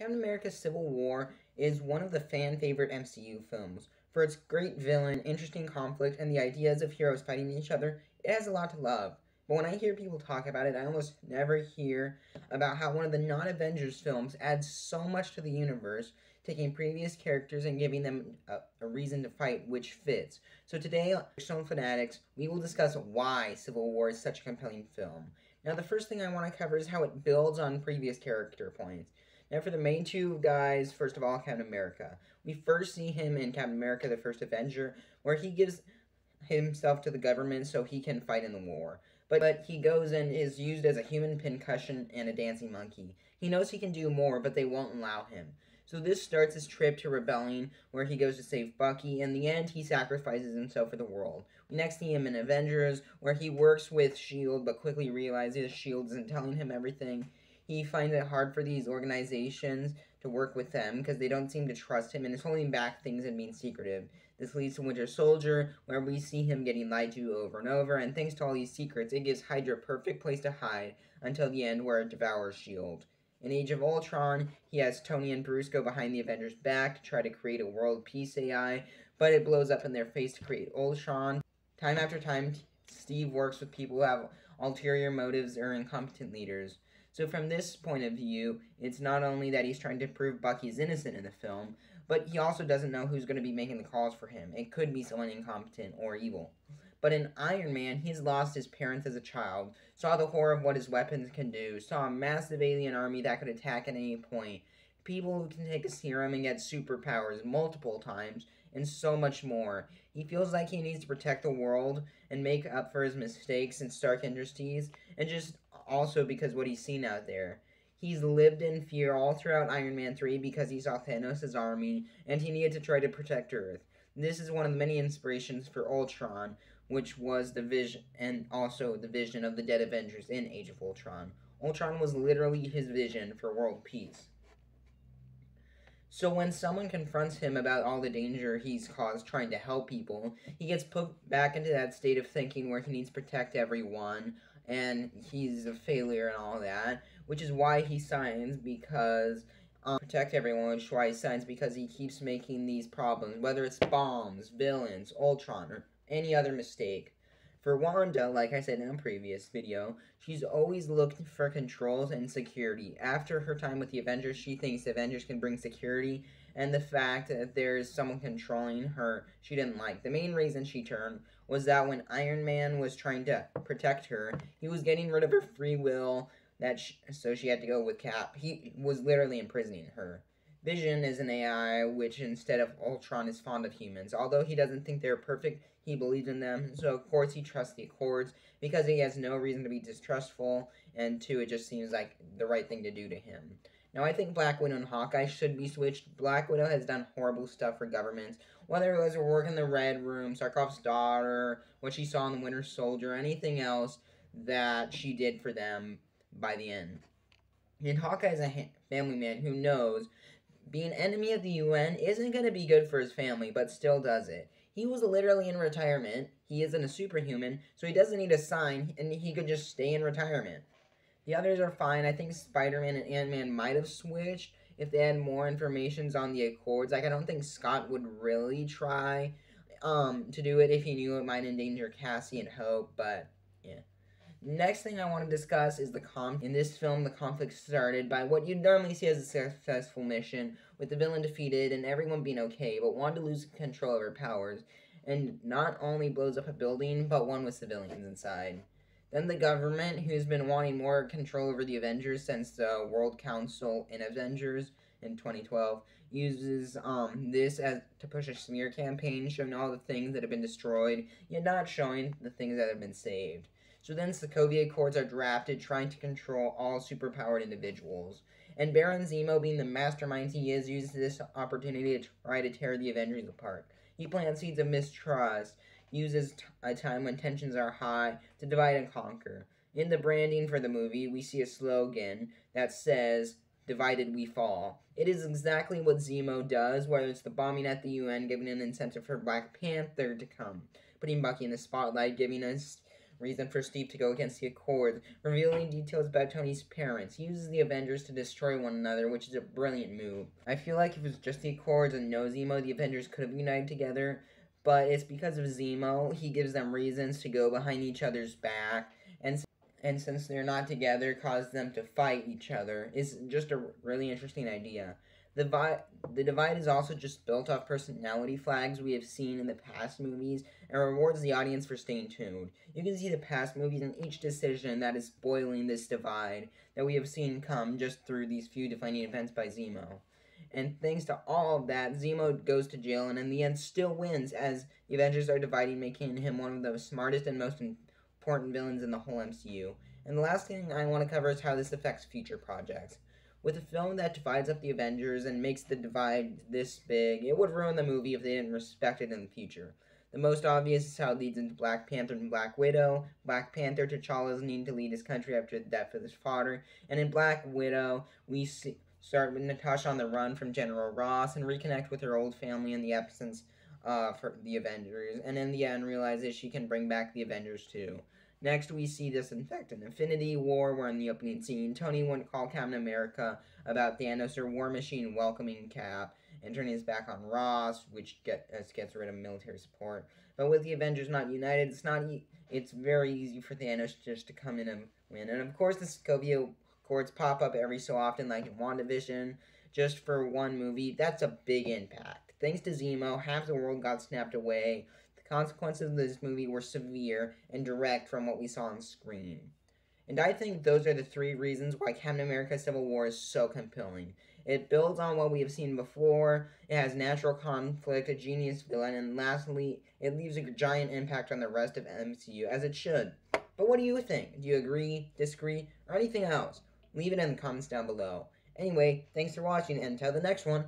Captain America Civil War is one of the fan-favorite MCU films. For its great villain, interesting conflict, and the ideas of heroes fighting each other, it has a lot to love. But when I hear people talk about it, I almost never hear about how one of the non-Avengers films adds so much to the universe, taking previous characters and giving them a reason to fight which fits. So today, Stone Fanatics, we will discuss why Civil War is such a compelling film. Now, the first thing I want to cover is how it builds on previous character points. Now, for the main two guys, first of all, Captain America. We first see him in Captain America, the First Avenger, where he gives himself to the government so he can fight in the war. But he goes and is used as a human pincushion and a dancing monkey. He knows he can do more, but they won't allow him. So this starts his trip to rebelling, where he goes to save Bucky. In the end, he sacrifices himself for the world. We next see him in Avengers, where he works with S.H.I.E.L.D., but quickly realizes S.H.I.E.L.D. isn't telling him everything. He finds it hard for these organizations to work with them because they don't seem to trust him and is holding back things and being secretive. This leads to Winter Soldier, where we see him getting lied to over and over, and thanks to all these secrets, it gives Hydra a perfect place to hide until the end where it devours S.H.I.E.L.D. In Age of Ultron, he has Tony and Bruce go behind the Avengers' back to try to create a world peace AI, but it blows up in their face to create Ultron. Time after time, Steve works with people who have ulterior motives or incompetent leaders. So from this point of view, it's not only that he's trying to prove Bucky's innocent in the film, but he also doesn't know who's going to be making the calls for him. It could be someone incompetent or evil. But in Iron Man, he's lost his parents as a child, saw the horror of what his weapons can do, saw a massive alien army that could attack at any point, people who can take a serum and get superpowers multiple times, and so much more. He feels like he needs to protect the world and make up for his mistakes in Stark Industries, and just also because what he's seen out there. He's lived in fear all throughout Iron Man 3 because he saw Thanos' army, and he needed to try to protect Earth. This is one of the many inspirations for Ultron, which was the vision, and also the vision of the dead Avengers in Age of Ultron. Ultron was literally his vision for world peace. So when someone confronts him about all the danger he's caused trying to help people, he gets put back into that state of thinking where he needs to protect everyone, and he's a failure and all that, which is why he signs, because protect everyone, which is why he signs, because he keeps making these problems, whether it's bombs, villains, Ultron, or any other mistake. For Wanda, like I said in a previous video, she's always looked for controls and security. After her time with the Avengers, she thinks the Avengers can bring security, and the fact that there's someone controlling her, she didn't like. The main reason she turned was that when Iron Man was trying to protect her, he was getting rid of her free will, so she had to go with Cap. He was literally imprisoning her. Vision is an AI which, instead of Ultron, is fond of humans. Although he doesn't think they're perfect, he believes in them, so of course he trusts the Accords, because he has no reason to be distrustful, and two, it just seems like the right thing to do to him. Now, I think Black Widow and Hawkeye should be switched. Black Widow has done horrible stuff for governments, whether it was her work in the Red Room, Sarkov's daughter, what she saw in the Winter Soldier, anything else that she did for them by the end. And Hawkeye's a family man who knows being enemy of the UN isn't going to be good for his family, but still does it. He was literally in retirement. He isn't a superhuman, so he doesn't need a sign, and he could just stay in retirement. The others are fine. I think Spider-Man and Ant-Man might have switched if they had more information on the Accords. Like, I don't think Scott would really try to do it if he knew it might endanger Cassie and Hope, but yeah. Next thing I want to discuss is the conflict. In this film, the conflict started by what you'd normally see as a successful mission, with the villain defeated and everyone being okay, but Wanda loses control of her powers, and not only blows up a building, but one with civilians inside. Then the government, who's been wanting more control over the Avengers since the World Council in Avengers in 2012, uses this to push a smear campaign, showing all the things that have been destroyed, yet not showing the things that have been saved. So then Sokovia Accords are drafted, trying to control all superpowered individuals. And Baron Zemo, being the mastermind he is, uses this opportunity to try to tear the Avengers apart. He plants seeds of mistrust, uses a time when tensions are high to divide and conquer. In the branding for the movie, we see a slogan that says, "Divided we fall." It is exactly what Zemo does, whether it's the bombing at the UN, giving an incentive for Black Panther to come, putting Bucky in the spotlight, giving us reason for Steve to go against the Accords, revealing details about Tony's parents. He uses the Avengers to destroy one another, which is a brilliant move. I feel like if it was just the Accords and no Zemo, the Avengers could have united together, but it's because of Zemo. He gives them reasons to go behind each other's back, and since they're not together, cause them to fight each other. It's just a really interesting idea. The divide is also just built off personality flags we have seen in the past movies and rewards the audience for staying tuned. You can see the past movies and each decision that is spoiling this divide that we have seen come just through these few defining events by Zemo. And thanks to all of that, Zemo goes to jail and in the end still wins as the Avengers are dividing, making him one of the smartest and most important villains in the whole MCU. And the last thing I want to cover is how this affects future projects. With a film that divides up the Avengers and makes the divide this big, it would ruin the movie if they didn't respect it in the future. The most obvious is how it leads into Black Panther and Black Widow. Black Panther, T'Challa's need to lead his country after the death of his father. And in Black Widow, we start with Natasha on the run from General Ross and reconnect with her old family in the absence for the Avengers. And in the end, realizes she can bring back the Avengers too. Next, we see Disinfectant Infinity War, where in the opening scene, Tony wouldn't call Captain America about Thanos or War Machine welcoming Cap and turning his back on Ross, which gets rid of military support. But with the Avengers not united, it's very easy for Thanos just to come in and win. And of course, the Sokovia Accords pop up every so often, like in WandaVision, just for one movie. That's a big impact. Thanks to Zemo, half the world got snapped away. Consequences of this movie were severe and direct from what we saw on screen. And I think those are the three reasons why Captain America Civil War is so compelling. It builds on what we have seen before, it has natural conflict, a genius villain, and lastly, it leaves a giant impact on the rest of MCU, as it should. But what do you think? Do you agree, disagree, or anything else? Leave it in the comments down below. Anyway, thanks for watching, and until the next one.